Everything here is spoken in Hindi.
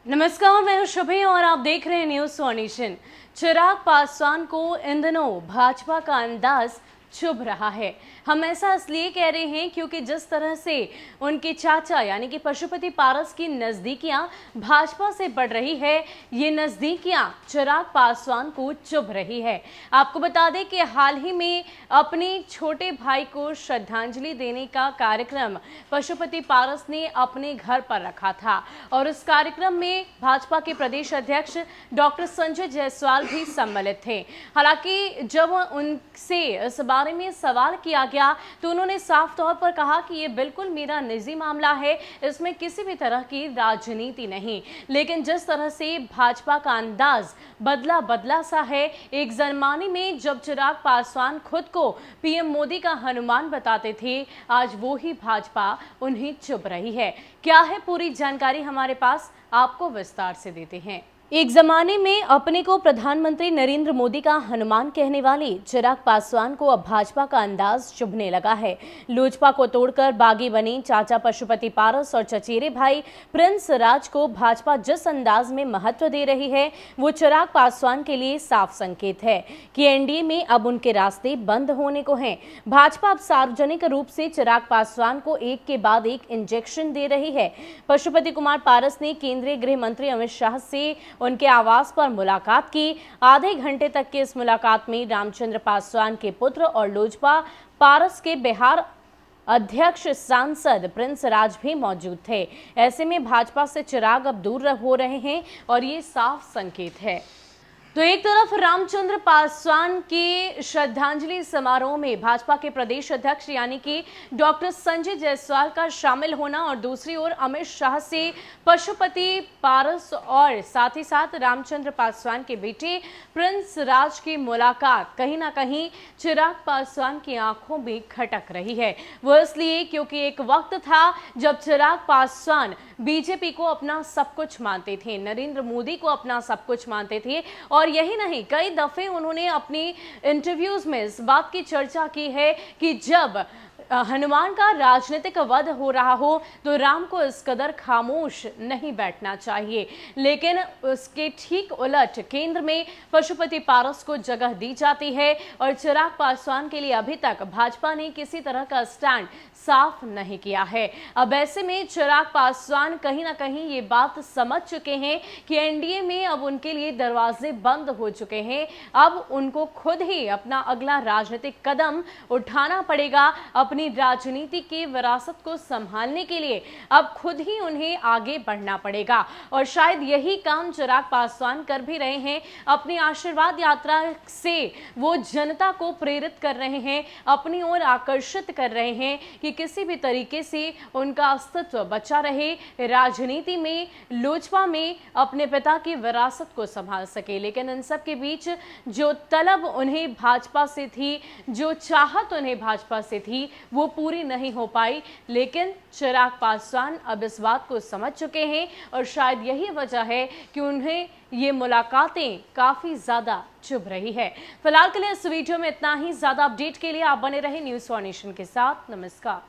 नमस्कार, मैं हूं शुभी और आप देख रहे हैं न्यूज नेशन। चिराग पासवान को इन दिनों भाजपा का अंदाज चुभ रहा है। हम ऐसा इसलिए कह रहे हैं क्योंकि जिस तरह से उनके चाचा यानी कि पशुपति पारस की नजदीकियां भाजपा से बढ़ रही है, ये नजदीकियां चिराग पासवान को चुभ रही है। आपको बता दें कि हाल ही में अपने छोटे भाई को श्रद्धांजलि देने का कार्यक्रम पशुपति पारस ने अपने घर पर रखा था और इस कार्यक्रम में भाजपा के प्रदेश अध्यक्ष डॉक्टर संजय जायसवाल भी सम्मिलित थे। हालांकि जब उनसे इस बारे में सवाल किया गया तो उन्होंने साफ तौर पर कहा कि ये बिल्कुल मेरा निजी मामला है, इसमें किसी भी तरह की राजनीति नहीं। लेकिन जिस तरह से भाजपा का अंदाज बदला सा है, एक जमाने में जब चिराग पासवान खुद को पीएम मोदी का हनुमान बताते थे, आज वो ही भाजपा उन्हें चुभ रही है। क्या है पूरी जानकारी हमारे पास, आपको विस्तार से देते हैं। एक जमाने में अपने को प्रधानमंत्री नरेंद्र मोदी का हनुमान कहने वाले चिराग पासवान को अब भाजपा का अंदाज चुभने लगा है। लोजपा को तोड़कर बागी बने चाचा पशुपति पारस और चचेरे भाई प्रिंस राज को भाजपा जिस अंदाज में महत्व दे रही है, वो चिराग पासवान के लिए साफ संकेत है कि एनडीए में अब उनके रास्ते बंद होने को हैं। भाजपा अब सार्वजनिक रूप से चिराग पासवान को एक के बाद एक इंजेक्शन दे रही है। पशुपति कुमार पारस ने केंद्रीय गृह मंत्री अमित शाह से उनके आवास पर मुलाकात की। आधे घंटे तक की इस मुलाकात में रामचंद्र पासवान के पुत्र और लोजपा पारस के बिहार अध्यक्ष सांसद प्रिंस राज भी मौजूद थे। ऐसे में भाजपा से चिराग अब दूर हो रहे हैं और ये साफ संकेत है। तो एक तरफ रामचंद्र पासवान के श्रद्धांजलि समारोह में भाजपा के प्रदेश अध्यक्ष यानी कि डॉक्टर संजय जायसवाल का शामिल होना और दूसरी ओर अमित शाह से पशुपति पारस और साथ ही साथ रामचंद्र पासवान के बेटे प्रिंस राज की मुलाकात कहीं ना कहीं चिराग पासवान की आंखों में खटक रही है। वो इसलिए क्योंकि एक वक्त था जब चिराग पासवान बीजेपी को अपना सब कुछ मानते थे, नरेंद्र मोदी को अपना सब कुछ मानते थे और यही नहीं, कई दफे उन्होंने अपनी इंटरव्यूज में इस बात की चर्चा की है कि जब हनुमान का राजनीतिक वध हो रहा हो तो राम को इस कदर खामोश नहीं बैठना चाहिए। लेकिन उसके ठीक उलट केंद्र में पशुपति पारस को जगह दी जाती है और चिराग पासवान के लिए अभी तक भाजपा ने किसी तरह का स्टैंड साफ नहीं किया है। अब ऐसे में चिराग पासवान कहीं ना कहीं ये बात समझ चुके हैं कि एनडीए में अब उनके लिए दरवाजे बंद हो चुके हैं। अब उनको खुद ही अपना अगला राजनीतिक कदम उठाना पड़ेगा। अपनी राजनीति की विरासत को संभालने के लिए अब खुद ही उन्हें आगे बढ़ना पड़ेगा और शायद यही काम चिराग पासवान कर भी रहे हैं। अपनी आशीर्वाद यात्रा से वो जनता को प्रेरित कर रहे हैं, अपनी ओर आकर्षित कर रहे हैं कि किसी भी तरीके से उनका अस्तित्व बचा रहे, राजनीति में, लोजपा में अपने पिता की विरासत को संभाल सके। लेकिन इन सब के बीच जो तलब उन्हें भाजपा से थी, जो चाहत उन्हें भाजपा से थी, वो पूरी नहीं हो पाई। लेकिन चिराग पासवान अब इस बात को समझ चुके हैं और शायद यही वजह है कि उन्हें ये मुलाकातें काफी ज्यादा चुभ रही है। फिलहाल के लिए इस वीडियो में इतना ही। ज्यादा अपडेट के लिए आप बने रहे न्यूज नेशन के साथ। नमस्कार।